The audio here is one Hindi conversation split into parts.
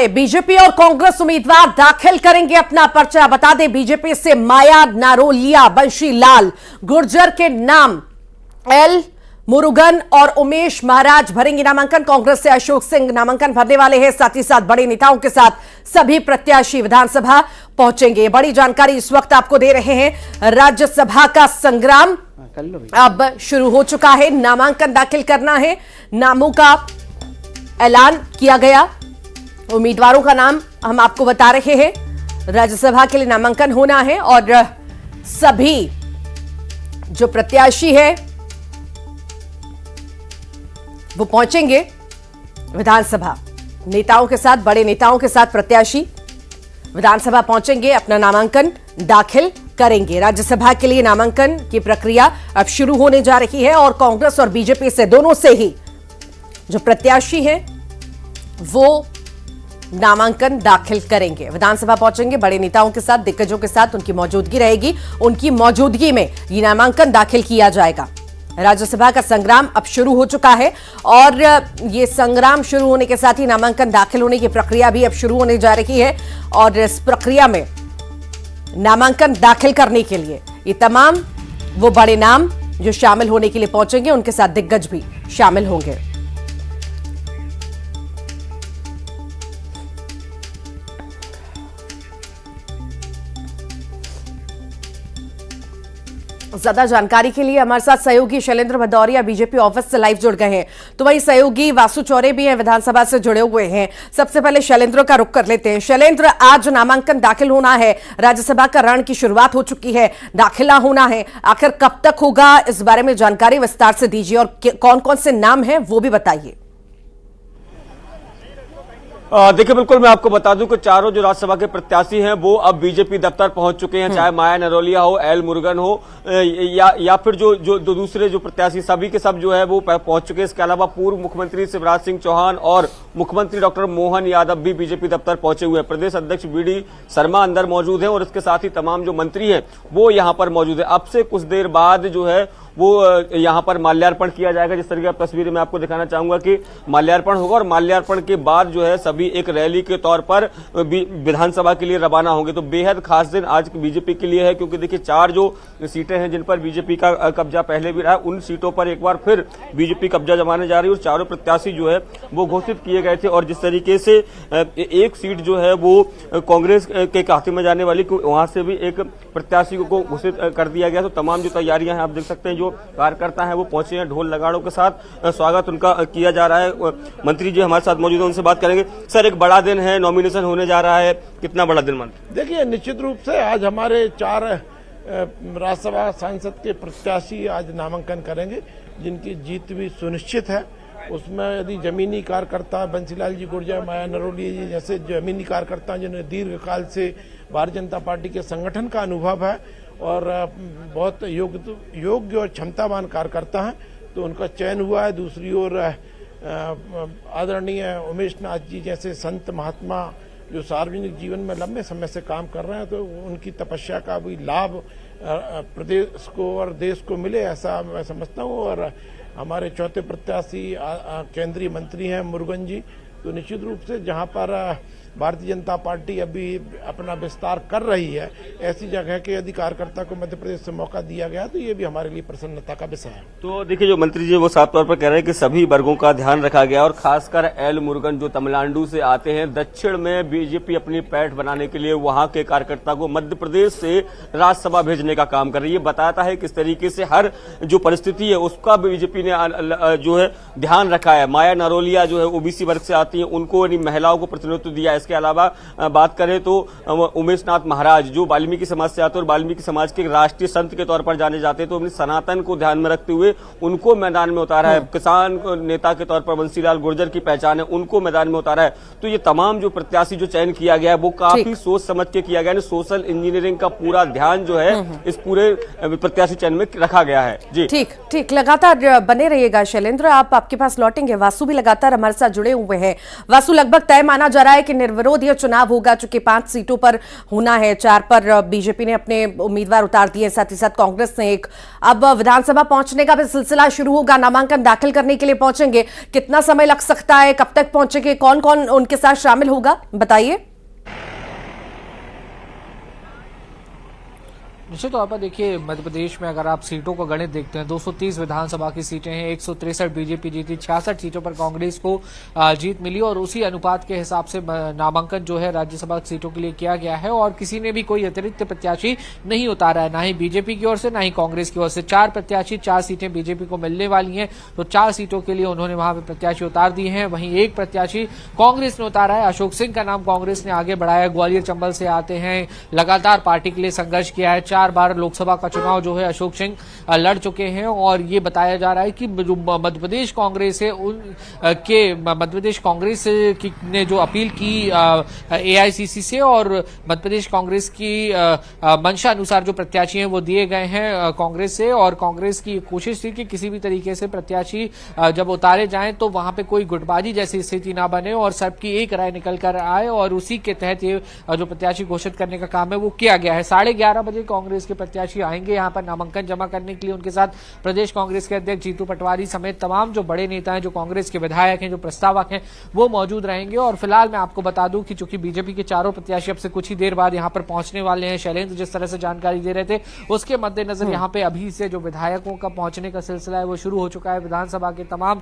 बीजेपी और कांग्रेस उम्मीदवार दाखिल करेंगे अपना पर्चा। बता दें, बीजेपी से माया नारोलिया, बंशी लाल गुर्जर के नाम, एल मुरुगन और उमेश महाराज भरेंगे नामांकन। कांग्रेस से अशोक सिंह नामांकन भरने वाले हैं। साथ ही साथ बड़े नेताओं के साथ सभी प्रत्याशी विधानसभा पहुंचेंगे। बड़ी जानकारी इस वक्त आपको दे रहे हैं। राज्यसभा का संग्राम अब शुरू हो चुका है। नामांकन दाखिल करना है, नामों का ऐलान किया गया। उम्मीदवारों का नाम हम आपको बता रहे हैं। राज्यसभा के लिए नामांकन होना है और सभी जो प्रत्याशी है वो पहुंचेंगे विधानसभा। नेताओं के साथ, बड़े नेताओं के साथ प्रत्याशी विधानसभा पहुंचेंगे, अपना नामांकन दाखिल करेंगे। राज्यसभा के लिए नामांकन की प्रक्रिया अब शुरू होने जा रही है और कांग्रेस और बीजेपी से दोनों से ही जो प्रत्याशी हैं वो नामांकन दाखिल करेंगे। विधानसभा पहुंचेंगे बड़े नेताओं के साथ, दिग्गजों के साथ उनकी मौजूदगी रहेगी। उनकी मौजूदगी में ये नामांकन दाखिल किया जाएगा। राज्यसभा का संग्राम अब शुरू हो चुका है और ये संग्राम शुरू होने के साथ ही नामांकन दाखिल होने की प्रक्रिया भी अब शुरू होने जा रही है। और इस प्रक्रिया में नामांकन दाखिल करने के लिए ये तमाम वो बड़े नाम जो शामिल होने के लिए पहुंचेंगे, उनके साथ दिग्गज भी शामिल होंगे। ज्यादा जानकारी के लिए हमारे साथ सहयोगी शैलेंद्र भदौरिया बीजेपी ऑफिस से लाइव जुड़ गए हैं, तो वही सहयोगी वासु चौरे भी हैं, विधानसभा से जुड़े हुए हैं। सबसे पहले शैलेंद्र का रुख कर लेते हैं। शैलेंद्र, आज नामांकन दाखिल होना है, राज्यसभा का रण की शुरुआत हो चुकी है, दाखिला होना है, आखिर कब तक होगा, इस बारे में जानकारी विस्तार से दीजिए और कौन कौन से नाम है वो भी बताइए। देखिए, बिल्कुल मैं आपको बता दूं कि चारों जो राज्यसभा के प्रत्याशी हैं वो अब बीजेपी दफ्तर पहुंच चुके हैं। चाहे माया नरोलिया हो, एल मुरुगन हो या फिर जो दूसरे जो प्रत्याशी, सभी के सब जो है वो पहुंच चुके हैं। इसके अलावा पूर्व मुख्यमंत्री शिवराज सिंह चौहान और मुख्यमंत्री डॉक्टर मोहन यादव भी बीजेपी दफ्तर पहुंचे हुए हैं। प्रदेश अध्यक्ष वीडी शर्मा अंदर मौजूद हैं और इसके साथ ही तमाम जो मंत्री हैं वो यहाँ पर मौजूद है। अब से कुछ देर बाद जो है वो यहाँ पर माल्यार्पण किया जाएगा। जिस तरीके की तस्वीर मैं आपको दिखाना चाहूंगा कि माल्यार्पण होगा और माल्यार्पण के बाद जो है सभी एक रैली के तौर पर विधानसभा के लिए रवाना होंगे। तो बेहद खास दिन आज बीजेपी के लिए है, क्योंकि देखिए 4 जो सीटें हैं जिन पर बीजेपी का कब्जा पहले भी रहा, उन सीटों पर एक बार फिर बीजेपी कब्जा जमाने जा रही है और चारों प्रत्याशी जो है वो घोषित किए गए थे। और जिस तरीके से एक सीट जो है वो कांग्रेस के खाते में जाने वाली, वहां से भी एक प्रत्याशी को घोषित कर दिया गया। तो तमाम जो तैयारियां हैं आप देख सकते हैं, जो कार्यकर्ता हैं वो पहुंचे हैं, ढोल नगाड़ों के साथ स्वागत उनका किया जा रहा है। मंत्री जी हमारे साथ मौजूद हैं, उनसे बात करेंगे। सर, एक बड़ा दिन है, नॉमिनेशन होने जा रहा है, कितना बड़ा दिन मंत्री? देखिए, निश्चित रूप से आज हमारे 4 राज्यसभा सांसद के प्रत्याशी आज नामांकन करेंगे, जिनकी जीत भी सुनिश्चित है। उसमें यदि जमीनी कार्यकर्ता बंसीलाल जी गुर्जर, माया नरोलिया जी जैसे जमीनी कार्यकर्ता जिन्हें दीर्घकाल से भारतीय जनता पार्टी के संगठन का अनुभव है और बहुत योग्य और क्षमतावान कार्यकर्ता हैं, तो उनका चयन हुआ है। दूसरी ओर आदरणीय उमेश नाथ जी जैसे संत महात्मा जो सार्वजनिक जीवन में लंबे समय से काम कर रहे हैं, तो उनकी तपस्या का भी लाभ प्रदेश को और देश को मिले, ऐसा मैं समझता हूँ। और हमारे चौथे प्रत्याशी केंद्रीय मंत्री हैं मुरुगन जी, तो निश्चित रूप से जहाँ पर भारतीय जनता पार्टी अभी अपना विस्तार कर रही है, ऐसी जगह के यदि कार्यकर्ता को मध्य प्रदेश से मौका दिया गया तो ये भी हमारे लिए प्रसन्नता का विषय है। तो देखिए, जो मंत्री जी वो साफ तौर पर कह रहे हैं कि सभी वर्गों का ध्यान रखा गया और खासकर एल मुरुगन जो तमिलनाडु से आते हैं, दक्षिण में बीजेपी अपनी पैठ बनाने के लिए वहां के कार्यकर्ता को मध्य प्रदेश से राज्यसभा भेजने का काम कर रही है। बताता है किस तरीके से हर जो परिस्थिति है उसका बीजेपी ने जो है ध्यान रखा है। माया नरोलिया जो है ओबीसी वर्ग से आती है, उनको महिलाओं को प्रतिनिधित्व दिया। इसके अलावा बात करें तो उमेश नाथ महाराज जो वाल्मीकि समाज से आते हैं और वाल्मीकि समाज के राष्ट्रीय संत के तौर पर जाने जाते हैं, तो अपनी सनातन को ध्यान में रखते हुए उनको मैदान में उतारा है। किसान नेता के तौर पर बंसीलाल गुर्जर की पहचान है, उनको मैदान में उतारा है। तो ये तमाम जो प्रत्याशी जो चयन किया गया है वो काफी सोच समझ के किया गया है। सोशल इंजीनियरिंग का पूरा ध्यान जो है इस पूरे प्रत्याशी चयन में रखा गया है। जी ठीक, लगातार बने रहिएगा शैलेंद्र, आपके पास लौटेंगे। वासु भी लगातार हमारे साथ जुड़े हुए हैं। वासु, लगभग तय माना जा रहा है कि निर्विरोध यह चुनाव होगा, चूंकि 5 सीटों पर होना है, 4 पर बीजेपी ने अपने उम्मीदवार उतार दिए, साथ ही साथ कांग्रेस ने एक। अब विधानसभा पहुंचने का भी सिलसिला शुरू होगा, नामांकन दाखिल करने के लिए पहुंचेंगे, कितना समय लग सकता है, कब तक पहुंचेंगे, कौन कौन उनके साथ शामिल होगा, बताइए। निश्चित तौर पर देखिए, मध्य प्रदेश में अगर आप सीटों को गणित देखते हैं, 230 विधानसभा की सीटें हैं, 163 बीजेपी जीती, 66 सीटों पर कांग्रेस को जीत मिली और उसी अनुपात के हिसाब से नामांकन जो है राज्यसभा सीटों के लिए किया गया है और किसी ने भी कोई अतिरिक्त प्रत्याशी नहीं उतारा है, ना ही बीजेपी की ओर से ना ही कांग्रेस की ओर से। 4 प्रत्याशी, 4 सीटें बीजेपी को मिलने वाली हैं, तो 4 सीटों के लिए उन्होंने वहां पर प्रत्याशी उतार दिए हैं। वहीं एक प्रत्याशी कांग्रेस ने उतारा है, अशोक सिंह का नाम कांग्रेस ने आगे बढ़ाया, ग्वालियर चंबल से आते हैं, लगातार पार्टी के लिए संघर्ष किया है, 4 बार लोकसभा का चुनाव जो है अशोक सिंह लड़ चुके हैं और ये बताया जा रहा है कि जो मध्य प्रदेश कांग्रेस है मध्य प्रदेश कांग्रेस ने जो अपील की एआईसीसी से और मध्य प्रदेश कांग्रेस की मंशा अनुसार जो प्रत्याशी हैं वो दिए गए हैं कांग्रेस से, और कांग्रेस की कोशिश थी कि किसी भी तरीके से प्रत्याशी जब उतारे जाएं तो वहां पे कोई गुटबाजी जैसी स्थिति ना बने और सबकी एक राय निकल कर आए, और उसी के तहत ये जो प्रत्याशी घोषित करने का काम है वो किया गया है। 11:30 बजे कांग्रेस के प्रत्याशी आएंगे यहाँ पर नामांकन जमा करने के लिए। उनके साथ प्रदेश कांग्रेस के अध्यक्ष जीतू पटवारी समेत तमाम जो बड़े नेता हैं, जो कांग्रेस के विधायक हैं, जो प्रस्तावक हैं, वो मौजूद रहेंगे। और फिलहाल मैं आपको बता दूं कि चूंकि बीजेपी के 4 प्रत्याशी अब से कुछ ही देर बाद यहाँ पर पहुंचने वाले हैं, शैलेंद्र जिस तरह से जानकारी दे रहे थे उसके मद्देनजर यहाँ पे अभी से जो विधायकों का पहुंचने का सिलसिला है वो शुरू हो चुका है। विधानसभा के तमाम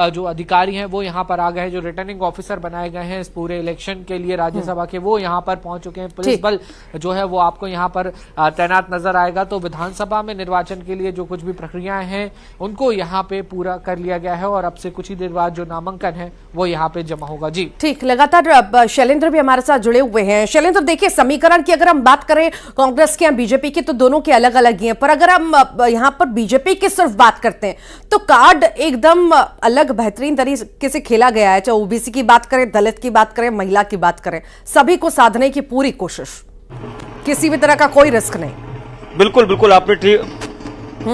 जो अधिकारी हैं वो यहाँ पर आ गए हैं, जो रिटर्निंग ऑफिसर बनाए गए हैं इस पूरे इलेक्शन के लिए राज्यसभा के, वो यहाँ पर पहुंच चुके हैं। पुलिस बल जो है वो आपको यहाँ पर तैनात नजर आएगा। तो विधानसभा में निर्वाचन के लिए जो कुछ भी प्रक्रियाएं हैं उनको यहाँ पे पूरा कर लिया गया है और अब से कुछ ही देर बाद जो नामांकन है वो यहाँ पे जमा होगा। जी ठीक, लगातार शैलेंद्र भी हमारे साथ जुड़े हुए हैं। शैलेंद्र, देखिए, समीकरण की अगर हम बात करें कांग्रेस के या बीजेपी की तो दोनों के अलग अलग ही हैं, पर अगर हम यहाँ पर बीजेपी की सिर्फ बात करते हैं तो कार्ड एकदम अलग बेहतरीन तरीके से खेला गया है। चाहे ओबीसी की बात करें, दलित की बात करें, महिला की बात करें, सभी को साधने की पूरी कोशिश, किसी भी तरह का कोई रिस्क नहीं। बिल्कुल आपने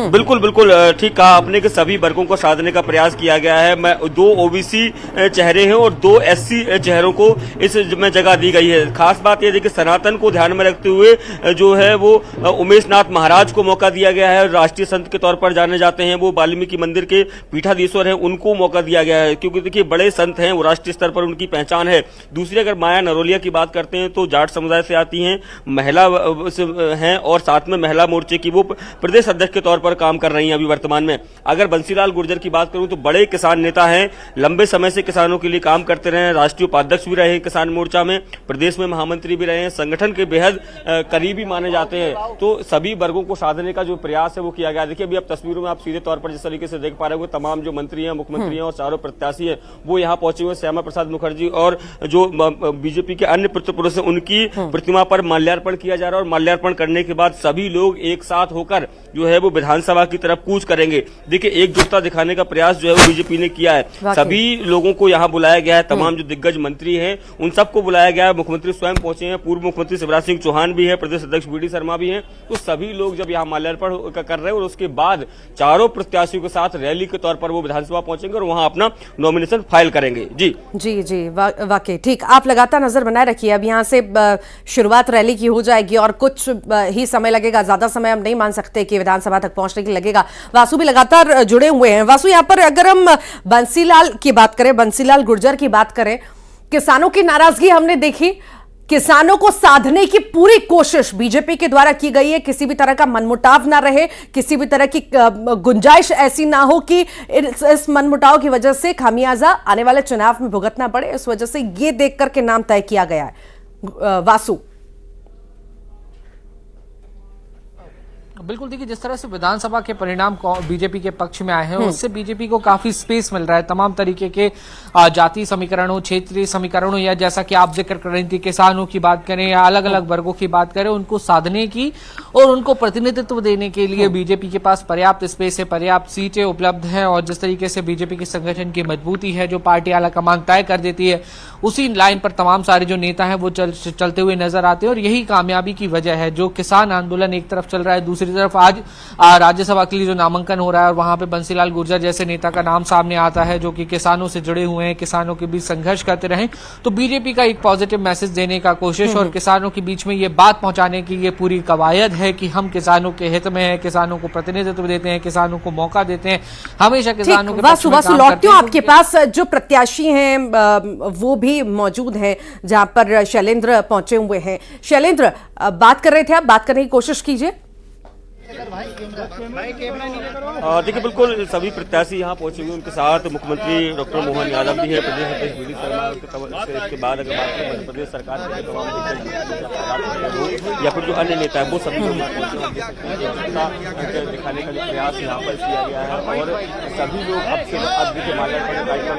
बिल्कुल ठीक कहा आपने कि सभी वर्गों को साधने का प्रयास किया गया है। 2 ओबीसी चेहरे हैं और 2 एससी चेहरों को इसमें जगह दी गई है। खास बात यह है कि सनातन को ध्यान में रखते हुए जो है वो उमेश नाथ महाराज को मौका दिया गया है, राष्ट्रीय संत के तौर पर जाने जाते हैं, वो वाल्मीकि मंदिर के पीठाधीश्वर हैं, उनको मौका दिया गया है क्योंकि देखिए बड़े संत हैं, वो राष्ट्रीय स्तर पर उनकी पहचान है। दूसरी अगर माया नरोलिया की बात करते हैं तो जाट समुदाय से आती हैं, महिला हैं और साथ में महिला मोर्चे की वो प्रदेश अध्यक्ष के तौर पर काम कर रही हैं अभी वर्तमान में। अगर बंसीलाल गुर्जर की बात करूं तो बड़े किसान नेता हैं, लंबे समय से किसानों के लिए काम करते रहे हैं, राष्ट्रीय उपाध्यक्ष भी रहे हैं किसान मोर्चा में, प्रदेश में महामंत्री भी रहे हैं, संगठन के बेहद करीबी माने जाते हैं। तो सभी वर्गों को साधने का जो प्रयास है वो किया गया। देखिए अभी आप तस्वीरों में आप सीधे तौर पर जिस तरीके से देख पा रहे हो तमाम जो मंत्री हैं, मुख्यमंत्री हैं और 4 प्रत्याशी हैं वो यहाँ पहुंचे हुए। श्यामा प्रसाद मुखर्जी और जो बीजेपी के अन्य पुरुष हैं उनकी प्रतिमा पर माल्यार्पण किया जा रहा है और माल्यार्पण करने के बाद सभी लोग एक साथ होकर जो है वो विधानसभा की तरफ कूच करेंगे। देखिए एकजुटता दिखाने का प्रयास जो है वो बीजेपी ने किया है। सभी लोगों को यहाँ बुलाया गया है, तमाम जो दिग्गज मंत्री हैं उन सबको बुलाया गया है। मुख्यमंत्री स्वयं पहुंचे हैं, पूर्व मुख्यमंत्री शिवराज सिंह चौहान भी है, प्रदेश अध्यक्ष वीडी शर्मा भी हैं। तो सभी लोग जब यहाँ माल्यार्पण कर रहे हैं और उसके बाद 4 प्रत्याशियों के साथ रैली के तौर पर वो विधानसभा पहुंचेंगे और वहां अपना नॉमिनेशन फाइल करेंगे। जी वाकई ठीक, आप लगातार नजर बनाए रखिए। अब यहाँ से शुरुआत रैली की हो जाएगी और कुछ ही समय लगेगा, ज्यादा समय हम नहीं मान सकते कि विधानसभा तक पहुंचने के लिए लगेगा। वासु भी लगातार जुड़े हुए हैं। वासु, यहाँ पर अगर हम बंसीलाल की बात करें, बंसीलाल गुर्जर की बात करें, किसानों की नाराजगी हमने देखी, किसानों को साधने की पूरी कोशिश बीजेपी के द्वारा की गई है, किसी भी तरह का मनमुटाव ना रहे, किसी भी तरह की गुंजाइश ऐसी ना हो कि इस मनमुटाव की वजह से खामियाजा आने वाले चुनाव में भुगतना पड़े। इस वजह से ये देख करके नाम तय किया गया है। वासु, बिल्कुल, देखिए जिस तरह से विधानसभा के परिणाम बीजेपी के पक्ष में आए हैं उससे बीजेपी को काफी स्पेस मिल रहा है। तमाम तरीके के जातीय समीकरणों, क्षेत्रीय समीकरणों या जैसा कि आप जिक्र कर रही थी किसानों की बात करें या अलग अलग वर्गों की बात करें, उनको साधने की और उनको प्रतिनिधित्व देने के लिए बीजेपी के पास पर्याप्त स्पेस है, पर्याप्त सीटें उपलब्ध है। और जिस तरीके से बीजेपी के संगठन की मजबूती है जो पार्टी आलाकमान तय कर देती है उसी लाइन पर तमाम सारे जो नेता हैं वो चलते हुए नजर आते हैं और यही कामयाबी की वजह है। जो किसान आंदोलन एक तरफ चल रहा है, दूसरी दूसरी तरफ आज राज्यसभा के लिए जो नामांकन हो रहा है और वहां पे बंसीलाल गुर्जर जैसे नेता का नाम सामने आता है जो कि किसानों से जुड़े हुए हैं, किसानों के बीच संघर्ष करते रहे, तो बीजेपी का एक पॉजिटिव मैसेज देने का कोशिश और किसानों के बीच में ये बात पहुंचाने की ये पूरी कवायद है कि हम किसानों के हित में है, किसानों को प्रतिनिधित्व देते हैं, किसानों को मौका देते हैं, हमेशा किसानों के पक्ष में काम लौटते करते हो। हैं। आपके पास जो प्रत्याशी हैं वो भी मौजूद हैं जहां पर शैलेंद्र पहुंचे हुए हैं। शैलेंद्र, बात कर रहे थे आप, बात करने की कोशिश कीजिए। देखिए बिल्कुल सभी प्रत्याशी यहाँ पहुंचे हुए, उनके साथ मुख्यमंत्री डॉक्टर मोहन यादव भी है, प्रदेश अध्यक्ष वीडी शर्मा, इसके बाद अगर बात करें मध्य प्रदेश सरकार के तमाम या फिर जो अन्य नेता है वो सभी दिखाने का जो प्रयास यहाँ पर किया गया है और सभी लोग अब से के माध्यम पर कार्यक्रम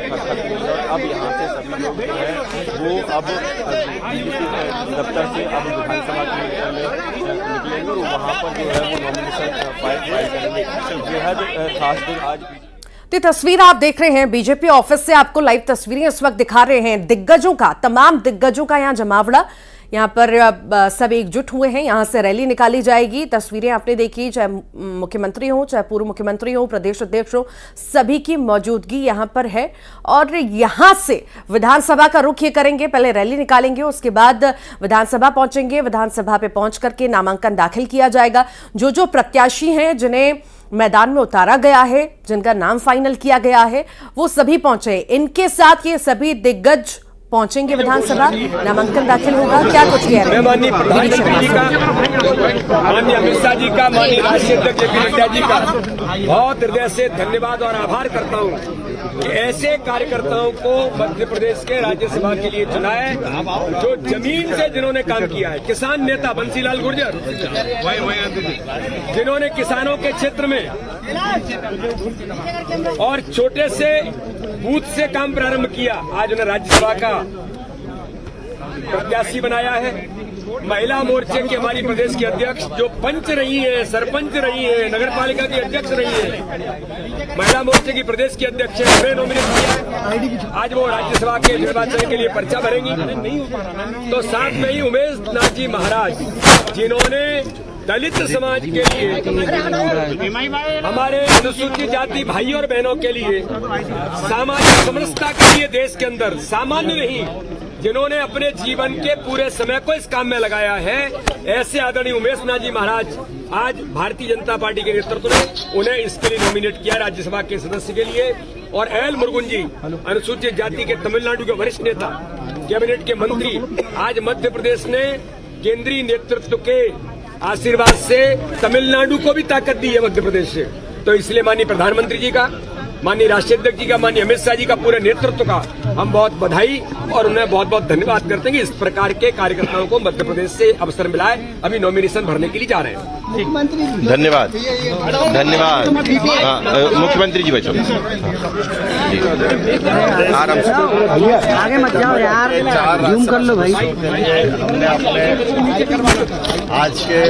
और अब यहाँ से सभी लोग जो है वो अब बीजेपी दफ्तर से अब विधानसभा के निकलेंगे और वहाँ पर जो है वो तो तस्वीर आप देख रहे हैं बीजेपी ऑफिस से, आपको लाइव तस्वीरें इस वक्त दिखा रहे हैं। दिग्गजों का, तमाम दिग्गजों का यहाँ जमावड़ा, यहाँ पर सब एकजुट हुए हैं। यहाँ से रैली निकाली जाएगी। तस्वीरें आपने देखी, चाहे मुख्यमंत्री हो, चाहे पूर्व मुख्यमंत्री हो, प्रदेश अध्यक्ष हो, सभी की मौजूदगी यहाँ पर है और यहाँ से विधानसभा का रुख ये करेंगे। पहले रैली निकालेंगे, उसके बाद विधानसभा पहुंचेंगे। विधानसभा पे पहुंच करके नामांकन दाखिल किया जाएगा। जो जो प्रत्याशी हैं जिन्हें मैदान में उतारा गया है, जिनका नाम फाइनल किया गया है, वो सभी पहुंचे। इनके साथ ये सभी दिग्गज पहुंचेंगे विधानसभा, नामांकन दाखिल होगा। क्या कुछ कह रहे हैं? माननीय प्रधानमंत्री जी का, माननीय अमित शाह जी का, माननीय राष्ट्रीय अध्यक्ष जेपी नड्डा जी का बहुत हृदय से धन्यवाद और आभार करता हूं कि ऐसे कार्यकर्ताओं को मध्य प्रदेश के राज्यसभा के लिए चुना है जो जमीन से जिन्होंने काम किया है। किसान नेता बंसीलाल गुर्जर, जिन्होंने किसानों के क्षेत्र में और छोटे से बूथ से काम प्रारंभ किया, आज उन्हें राज्यसभा का प्रत्याशी बनाया है। महिला मोर्चे की हमारी प्रदेश की अध्यक्ष जो पंच रही है, सरपंच रही है, नगर पालिका की अध्यक्ष रही है, महिला मोर्चे की प्रदेश की अध्यक्ष है, उन्हें नॉमिनेट किया है। आज वो राज्यसभा के निर्वाचन के लिए पर्चा भरेंगी। तो साथ में ही उमेश नाथ जी महाराज, जिन्होंने दलित समाज के लिए, हमारे अनुसूचित जाति भाई और बहनों के लिए, सामाजिक समरसता के लिए देश के अंदर सामान्य नहीं, जिन्होंने अपने जीवन के पूरे समय को इस काम में लगाया है, ऐसे आदरणीय उमेश नाथ जी महाराज आज भारतीय जनता पार्टी के नेतृत्व ने उन्हें इसके लिए नॉमिनेट किया राज्यसभा के सदस्य के लिए। और एल मुरुगन जी, अनुसूचित जाति के तमिलनाडु के वरिष्ठ नेता, कैबिनेट के मंत्री, आज मध्य प्रदेश ने केंद्रीय नेतृत्व के आशीर्वाद से तमिलनाडु को भी ताकत दी है मध्य प्रदेश से। तो इसलिए माननीय प्रधानमंत्री जी का, माननीय राष्ट्रीय अध्यक्ष जी का, माननीय अमित शाह जी का, पूरे नेतृत्व का हम बहुत बधाई और उन्हें बहुत बहुत धन्यवाद करते हैं कि इस प्रकार के कार्यकर्ताओं को मध्य प्रदेश से अवसर मिला है। अभी नॉमिनेशन भरने के लिए जा रहे हैं। धन्यवाद, धन्यवाद। मुख्यमंत्री जी बचो, आराम से आगे मत जाओ यार, जूम कर लो भाई। हमने अपने आज के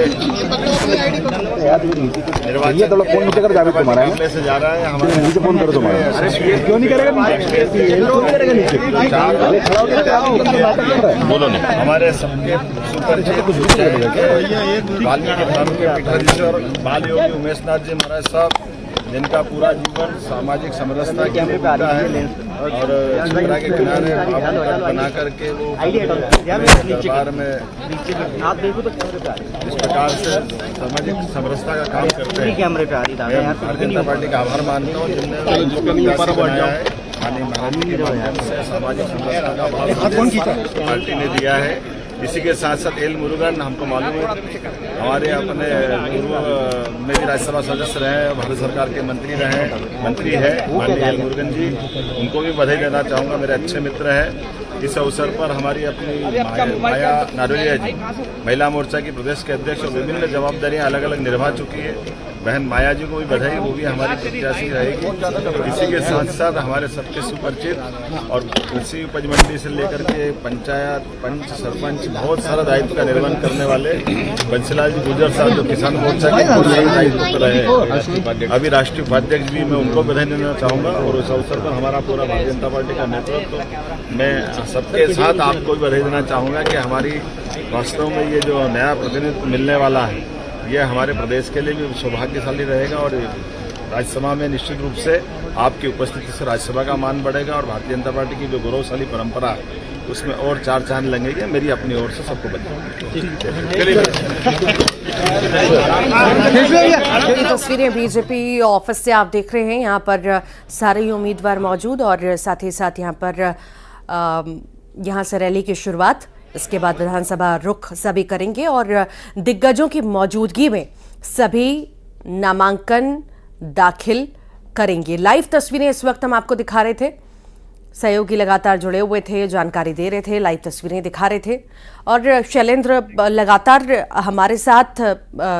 निर्वाचन मामले से जा रहा है। हमारे फोन करो तुम्हारा, क्यों नहीं करेगा? बोलो नहीं। हमारे सबके सुपरिचित वाल्मीकि धर्म के पीठाधीश्वर बाल योगी उमेश नाथ जी महाराज साहब, जिनका पूरा जीवन सामाजिक समरसता की होता है और शिप्रा के किनारे बना करके वो दरबार में इस प्रकार से सामाजिक समरसता का काम करते हैं। भारतीय जनता पार्टी का आभार मानता हूँ जिनने सामाजिक समरसता का पार्टी ने दिया है। इसी के साथ साथ एल मुरुगन, हमको मालूम है हमारे अपने पूर्व में भी राज्यसभा सदस्य रहे, भारत सरकार के मंत्री है माननीय एल मुरुगन जी, उनको भी बधाई देना चाहूँगा। मेरे अच्छे मित्र हैं। इस अवसर पर हमारी अपनी माया नारोलिया जी, महिला मोर्चा की प्रदेश के अध्यक्ष और विभिन्न जवाबदारियां अलग अलग निभा चुकी है। बहन माया जी को भी बधाई, वो भी हमारी प्रत्याशी रहेगी। इसी के साथ साथ हमारे सबके सुपरिचित और कृषि उपज मंडी से लेकर के पंचायत, पंच, सरपंच, बहुत सारा दायित्व का निर्वहन करने वाले बंसीलाल जी गुर्जर साहब, जो किसान मोर्चा के दायित्व पर रहे, अभी राष्ट्रीय उपाध्यक्ष भी, मैं उनको बधाई देना चाहूँगा। और उस अवसर पर हमारा पूरा भारतीय जनता पार्टी का नेतृत्व, मैं सबके साथ आपको भी बधाई देना चाहूँगा कि हमारी वास्तव में ये जो नया प्रतिनिधित्व मिलने वाला है, यह हमारे प्रदेश के लिए भी सौभाग्यशाली रहेगा और राज्यसभा में निश्चित रूप से आपकी उपस्थिति से राज्यसभा का मान बढ़ेगा और भारतीय जनता पार्टी की जो गौरवशाली परंपरा है उसमें और 4 चांद लगेंगे। मेरी अपनी ओर से सबको बधाई। ये तस्वीरें बीजेपी ऑफिस से आप देख रहे हैं। यहाँ पर सारे ही उम्मीदवार मौजूद और साथ ही साथ यहाँ पर यहाँ से रैली की शुरुआत, इसके बाद विधानसभा रुख सभी करेंगे और दिग्गजों की मौजूदगी में सभी नामांकन दाखिल करेंगे। लाइव तस्वीरें इस वक्त हम आपको दिखा रहे थे, सहयोगी लगातार जुड़े हुए थे, जानकारी दे रहे थे, लाइव तस्वीरें दिखा रहे थे और शैलेंद्र लगातार हमारे साथ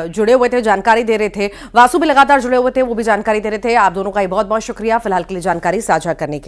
जुड़े हुए थे, जानकारी दे रहे थे। वासु भी लगातार जुड़े हुए थे, वो भी जानकारी दे रहे थे। आप दोनों का ही बहुत बहुत शुक्रिया फिलहाल के लिए जानकारी साझा करने के लिए।